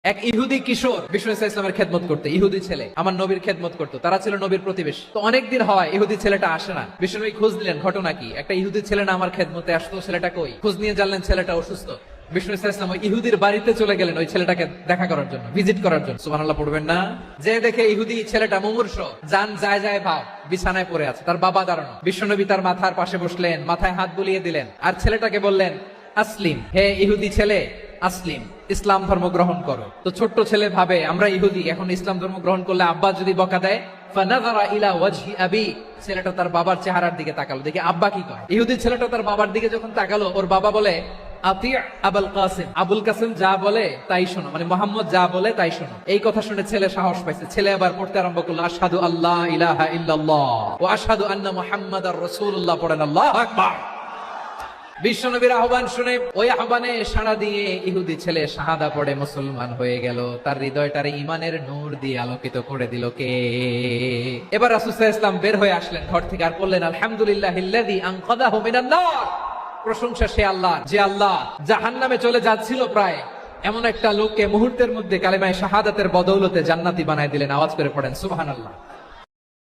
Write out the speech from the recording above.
এক ইহুদি কিশোর বিষ্ণু ইসলামের খেদমত করতে, ইহুদি ছেলে আমার নবীর খেদমত করতো, তারা ছিল নবীর প্রতিবেশী। তো অনেকদিন হয় ইহুদি ছেলেটা আসে না। বিষ্ণু খোঁজ দিলেন ঘটনা কি, একটা ইহুদি ছেলে না আমার খেদমতে আসতো, ছেলেটা কই? খোঁজ নিয়ে জানলেন ছেলেটা অসুস্থ। বিষ্ণু ইসলাম ওই ইহুদির বাড়িতে চলে গেলেন ওই ছেলেটাকে দেখা করার জন্য, ভিজিট করার জন্য। সুবহানাল্লাহ পড়বেন না? যে দেখে ইহুদি ছেলেটা মুমূর্ষ, জান যায় যায় ভাব, বিছানায় পড়ে আছে, তার বাবা দাঁড়ানো। বিশ্বনবী তার মাথার পাশে বসলেন, মাথায় হাত বুলিয়ে দিলেন, আর ছেলেটাকে বললেন, আসলিম, হে ইহুদি ছেলে, আসলিম, ইসলাম ধর্ম গ্রহণ করো। তো ছোট্ট ছেলে ভাবে আমরা ইহুদি, এখন ইসলাম ধর্ম গ্রহণ করলে আব্বা যদি বকা দেয়। ফানাযারা ইলা ওয়াজহি আবি, ছেলেটা তার বাবার চেহারার দিকে তাকালো, দেখি আব্বা কি কয়। ইহুদি ছেলেটা তার বাবার দিকে যখন তাকালো, ওর বাবা বলে, আতি আবুল কাসিম, আবুল কাসিম যা বলে তাই শোনো, মানে মুহাম্মদ যা বলে তাই শোনো। এই কথা শুনে ছেলে সাহস পাইছে, ছেলে আবার পড়তে আরম্ভ করলো, আশহাদু আল্লাহ ইলাহা ইল্লাল্লাহ ওয়া আশহাদু আন্না মুহাম্মাদার রাসূলুল্লাহ, পড়েন আল্লাহু আকবার। বিশ্বনবীর আহ্বান শুনে ওই আহ্বানে সাড়া দিয়ে ইহুদি ছেলে শাহাদা পড়ে মুসলমান হয়ে গেল। তার হৃদয়টারে ইমানের নূর দিয়ে আলোকিত করে দিল কে? এবার রাসূল সাল্লাল্লাহু আলাইহি ওয়াসাল্লাম বের হয়ে আসলেন ঘর থেকে, আর বললেন, আলহামদুলিল্লাহিল্লাযী আনকাযাহু মিনান নার। প্রশংসা সে আল্লাহ, যে আল্লাহ জাহান্নামে চলে যাচ্ছিল প্রায়, এমন একটা লোককে মুহূর্তের মধ্যে কালেমায়ে শাহাদাতের বদৌলতে জান্নাতি বানায় দিলেন। আওয়াজ করে পড়েন সুবহানাল্লাহ।